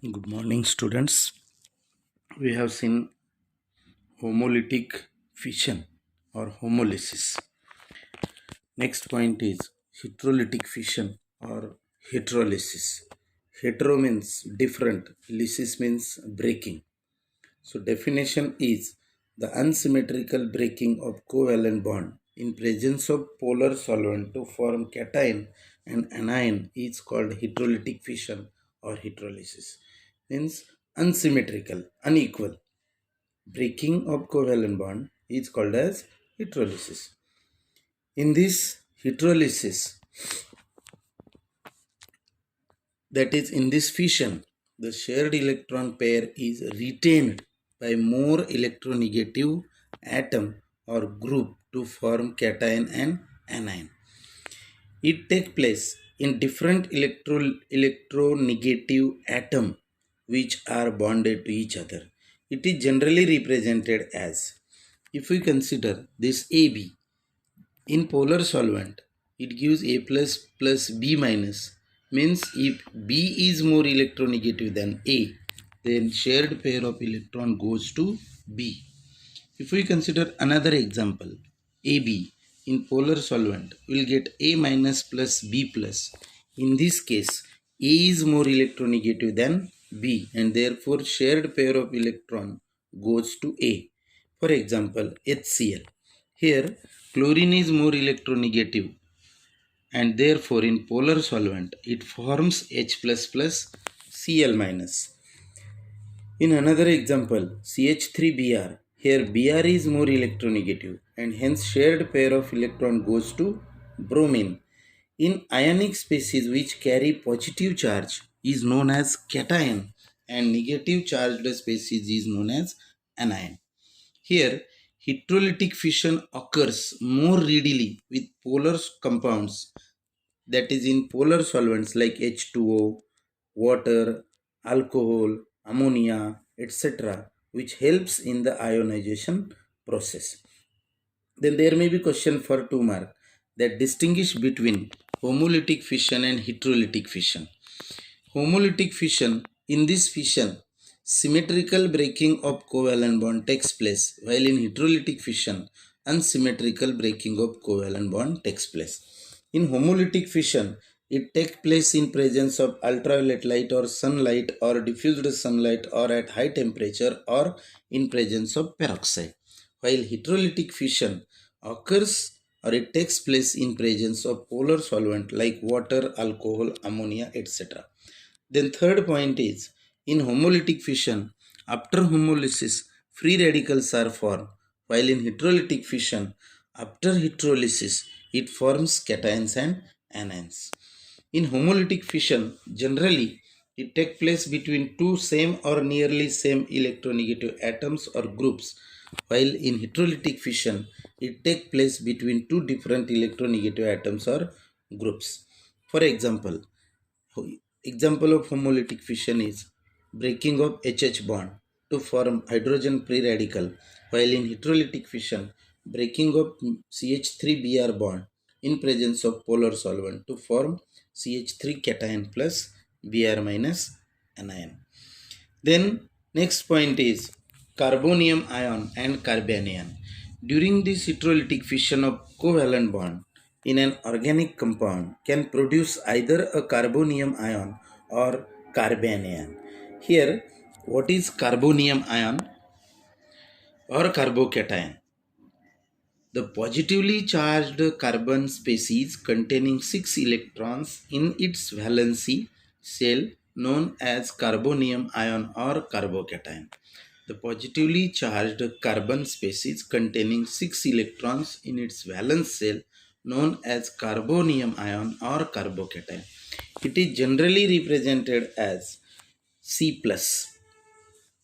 Good morning, students. We have seen homolytic fission or homolysis. Next point is heterolytic fission or heterolysis. Hetero means different, lysis means breaking. So, definition is the unsymmetrical breaking of covalent bond in presence of polar solvent to form cation and anion is called heterolytic fission or heterolysis. Means unsymmetrical, unequal. Breaking of covalent bond is called as heterolysis. In this heterolysis, that is in this fission, the shared electron pair is retained by more electronegative atom or group to form cation and anion. It takes place in different electronegative atom which are bonded to each other. It is generally represented as, if we consider this AB in polar solvent, it gives A plus B minus. Means if B is more electronegative than A, then shared pair of electron goes to B. If we consider another example, AB in polar solvent, we'll get A minus plus B plus. In this case, A is more electronegative than B and therefore shared pair of electron goes to A. For example, HCl. Here, chlorine is more electronegative and therefore in polar solvent it forms H plus plus Cl minus. In another example, CH3Br, here Br is more electronegative and hence shared pair of electron goes to bromine. In ionic species which carry positive charge is known as cation and negative charged species is known as anion. Here, heterolytic fission occurs more readily with polar compounds, that is in polar solvents like H2O, water, alcohol, ammonia, etc., which helps in the ionization process. Then there may be question for 2 mark that distinguish between homolytic fission and heterolytic fission. Homolytic fission, in this fission, symmetrical breaking of covalent bond takes place, while in heterolytic fission, unsymmetrical breaking of covalent bond takes place. In homolytic fission, it takes place in presence of ultraviolet light or sunlight or diffused sunlight or at high temperature or in presence of peroxide. While heterolytic fission occurs or it takes place in presence of polar solvent like water, alcohol, ammonia, etc. Then third point is, in homolytic fission, after homolysis, free radicals are formed, while in heterolytic fission, after heterolysis, it forms cations and anions. In homolytic fission, generally, it takes place between two same or nearly same electronegative atoms or groups, while in heterolytic fission, it takes place between two different electronegative atoms or groups. For example of homolytic fission is breaking of HH bond to form hydrogen free radical, while in heterolytic fission, breaking of CH3Br bond in presence of polar solvent to form CH3 cation plus Br minus anion. Then next point is carbonium ion and carbanion. During this heterolytic fission of covalent bond in an organic compound can produce either a carbonium ion or carbanion. Here, what is carbonium ion or carbocation? The positively charged carbon species containing 6 electrons in its valency shell known as carbonium ion or carbocation. The positively charged carbon species containing 6 electrons in its valence shell known as carbonium ion or carbocation. It is generally represented as C+.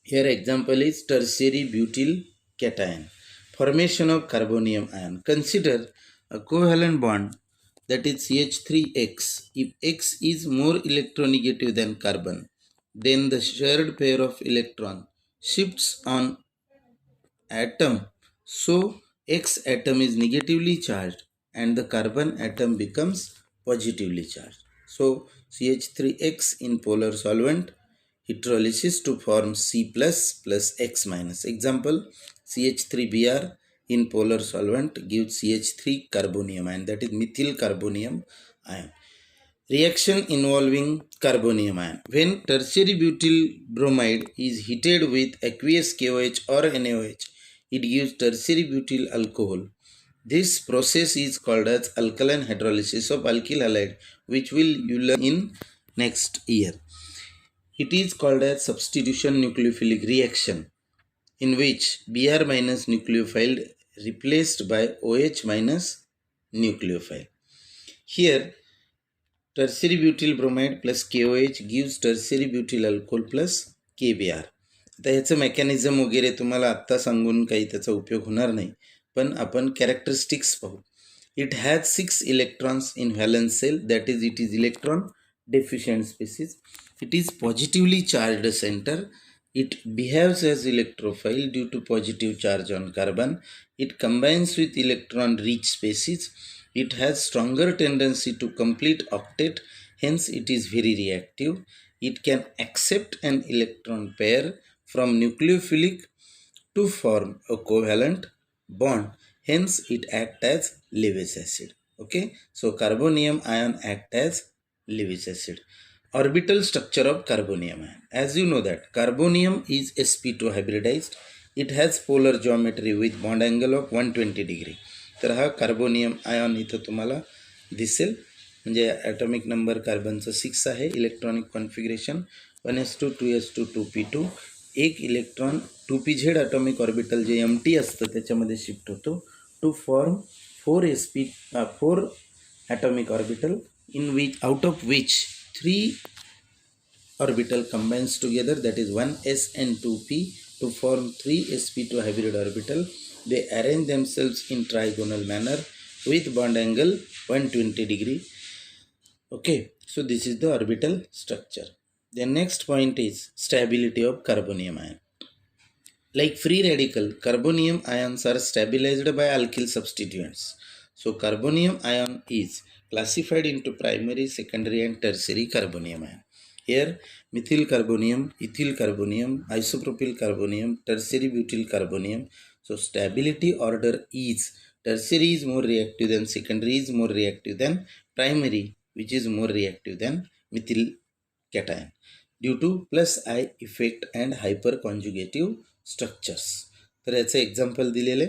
Here example is tertiary butyl cation. Formation of carbonium ion. Consider a covalent bond, that is CH3X. If X is more electronegative than carbon, then the shared pair of electron shifts on atom. So X atom is negatively charged and the carbon atom becomes positively charged. So CH3X in polar solvent. heterolysis to form C plus X minus. Example, CH3Br in polar solvent gives CH3 carbonium ion, that is methyl carbonium ion. Reaction involving carbonium ion. When tertiary butyl bromide is heated with aqueous KOH or NaOH, it gives tertiary butyl alcohol. This process is called as alkaline hydrolysis of alkyl halide, which you learn in next year. It is called as substitution nucleophilic reaction, in which Br minus nucleophile replaced by OH minus nucleophile. Here, tertiary butyl bromide plus KOH gives tertiary butyl alcohol plus KBr. आता ह्याचं mechanism वगैरे तुम्हाला आत्ता सांगून काही त्याचा उपयोग होणार नाही, पण आपण कॅरेक्टरिस्टिक्स पाहू. It has 6 electrons in valence shell, that is it is electron deficient species. It is positively charged center. It behaves as electrophile due to positive charge on carbon. It combines with electron rich species. It has stronger tendency to complete octet, hence it is very reactive. It can accept an electron pair from nucleophilic to form a covalent bond, hence it acts as Lewis acid. Okay, so carbonium ion act as Lewis acid. Orbital structure of carbonium ion. As you know that carbonium is sp2 hybridized. It has polar geometry with bond angle of 120 degree. तर हा carbonium ion इथं तुम्हाला दिसेल. म्हणजे atomic number कार्बनचा 6 आहे. Electronic configuration 1s2 2s2 2p2. एक electron 2pz atomic orbital जे एमटी असतं त्याच्यामध्ये शिफ्ट होतो to form 4 atomic orbital in which out of which 3 orbital combines together, that is 1s and 2p to form 3 sp2 hybrid orbital. They arrange themselves in trigonal manner with bond angle 120 degree. Okay, so this is the orbital structure. The next point is stability of carbonium ion. Like free radical, carbonium ions are stabilized by alkyl substituents. So carbonium ion is classified into primary, secondary and tertiary carbonium ion. Here methyl carbonium, ethyl carbonium, isopropyl carbonium, tertiary butyl carbonium. So stability order is tertiary is more reactive than secondary, is more reactive than primary, which is more reactive than methyl cation due to plus I effect and hyperconjugative structures. तर याचं example दिलेले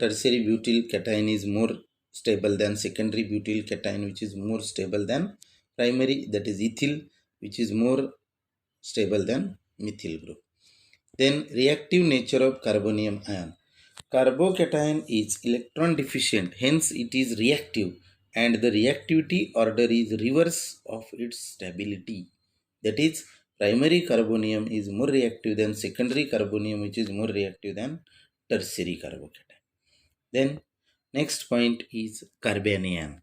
tertiary butyl cation is more stable than secondary butyl cation, which is more stable than primary, that is ethyl, which is more stable than methyl group. Then reactive nature of carbonium ion. Carbocation is electron deficient, hence it is reactive, and the reactivity order is reverse of its stability. That is, primary carbonium is more reactive than secondary carbonium, which is more reactive than tertiary carbocation. Then next point is carbanion.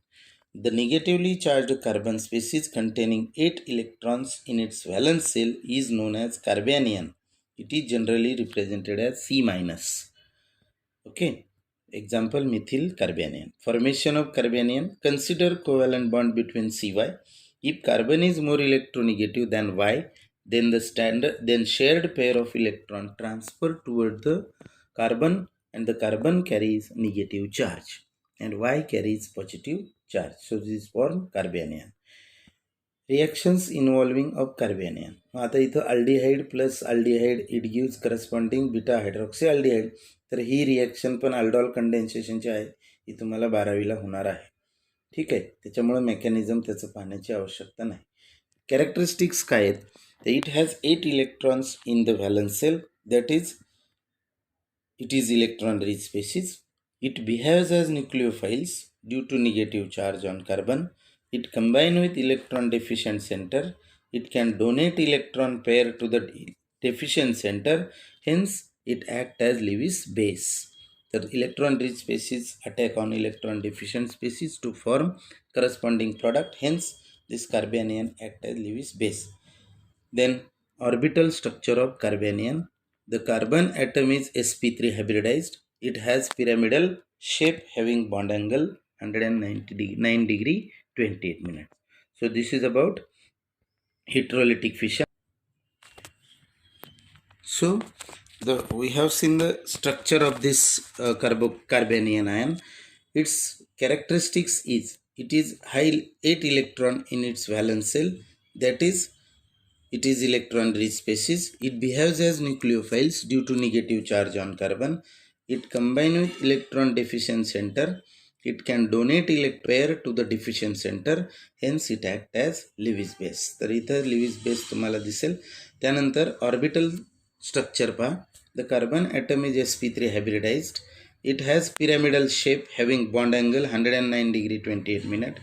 The negatively charged carbon species containing 8 electrons in its valence shell is known as carbanion. It is generally represented as C minus. Okay, example methyl carbanion. Formation of carbanion. Consider covalent bond between Cy. If carbon is more electronegative than Y, then shared pair of electron transfer toward the carbon, and the carbon carries negative charge and Y carries positive charge. So this is form carbanion. Reactions involving of carbanion. आता इथं aldehyde plus aldehyde it gives corresponding beta hydroxyaldehyde. तर ही reaction पण aldol कंडेन्सेशनची आहे, ही तुम्हाला 12वीला होणार आहे. ठीक आहे, त्याच्यामुळे मेकॅनिझम त्याचं पाहण्याची आवश्यकता नाही. कॅरेक्टरिस्टिक्स काय आहेत? तर it has 8 electrons in the valence shell, that is it is electron rich species. It behaves as nucleophiles due to negative charge on carbon. It combines with electron deficient center. It can donate electron pair to the deficient center, hence it acts as Lewis base. The electron rich species attack on electron deficient species to form corresponding product, hence this carbanion acts as Lewis base. Then orbital structure of carbanion. The carbon atom is sp3 hybridized. It has pyramidal shape having bond angle 109 degree 28 minutes. So this is about heterolytic fission. So we have seen the structure of this carbanion ion. Its characteristics is it is high 8 electron in its valence shell, that is it is electron rich species. It behaves as nucleophiles due to negative charge on carbon. It combines with electron deficient center. It can donate electron pair to the deficient center, hence it acts as Lewis base. तर इथं Lewis base तुम्हाला दिसेल. त्यानंतर orbital structure पहा. The carbon atom is sp3 hybridized. It has pyramidal shape having bond angle 109 degree 28 minute.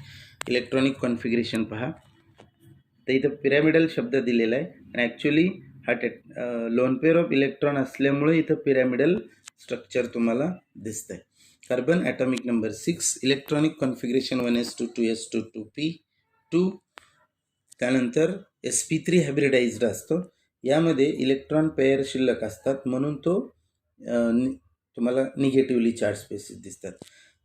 Electronic configuration पहा. तर इथं pyramidal शब्द दिलेला आहे आणि ॲक्च्युली हा लोन पेअर ऑफ इलेक्ट्रॉन असल्यामुळे इथं पिरॅमिडल स्ट्रक्चर तुम्हाला दिसतंय. Carbon atomic number 6, electronic configuration 1s2 2s2 2p2. त्यानंतर sp3 हायब्रिडाइज्ड असतो. यामध्ये इलेक्ट्रॉन पेअर शिल्लक असतात म्हणून तो तुम्हाला निगेटिव्हली चार्ज स्पेसिस दिसतात.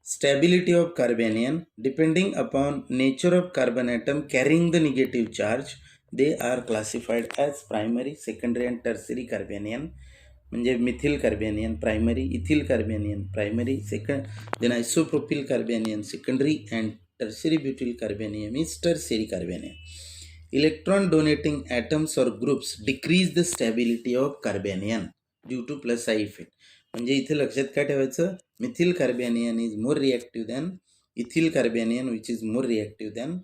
Stability of carbanion, depending upon nature of carbon atom carrying the negative charge, they are classified as primary, secondary and tertiary carbanion. म्हणजे methyl carbanion primary, ethyl carbanion primary, second then isopropyl carbanion secondary and tertiary butyl carbanium is tertiary carbanion. Electron donating atoms or groups decrease the stability of carbanion due to plus I effect. म्हणजे इथे लक्षात काय ठेवायचं, methyl carbanion is more reactive than ethyl carbanion which is more reactive than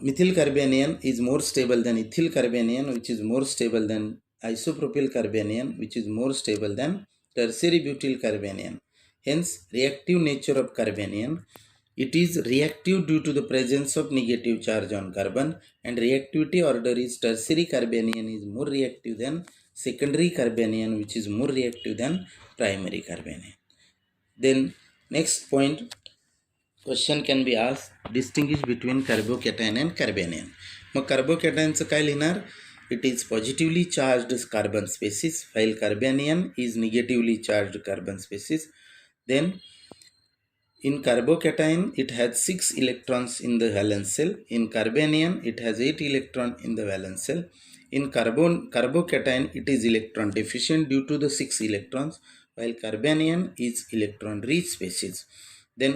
methyl carbanion is more stable than ethyl carbanion, which is more stable than isopropyl carbanion, which is more stable than tertiary butyl carbanion. Hence, reactive nature of carbanion, it is reactive due to the presence of negative charge on carbon, and reactivity order is tertiary carbanion is more reactive than secondary carbanion, which is more reactive than primary carbanion. Then next point, question can be asked, distinguish between carbocation and carbanion. मग कार्बोकॅटायनचं काय लिहिणार, it is positively charged carbon species, while carbanion is negatively charged carbon species. Then in carbocation it has 6 electrons in the valence shell. In carbanion it has 8 electrons in the valence shell. In carbocation it is electron deficient due to the 6 electrons, while carbanion is electron rich species. Then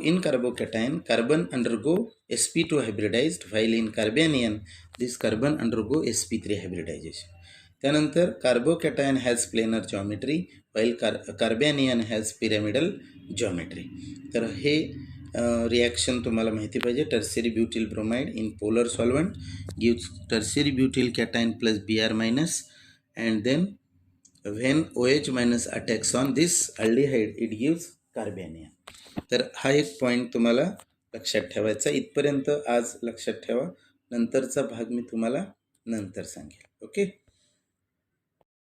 in carbocation carbon undergo sp2 hybridized, while in carbanion this carbon undergo sp3 hybridization. त्यानंतर carbocation has planar geometry, while carbanion has pyramidal geometry. तर हे reaction तुम्हाला माहिती पाहिजे. Tertiary butyl bromide in polar solvent gives tertiary butyl cation plus Br minus, and then when OH minus attacks on this aldehyde it gives carbanion. तर हा एक point तुम्हाला लक्षात ठेवायचा. इथपर्यंत आज लक्षात ठेवा, नंतरचा भाग मी तुम्हाला नंतर सांगेल. ओके.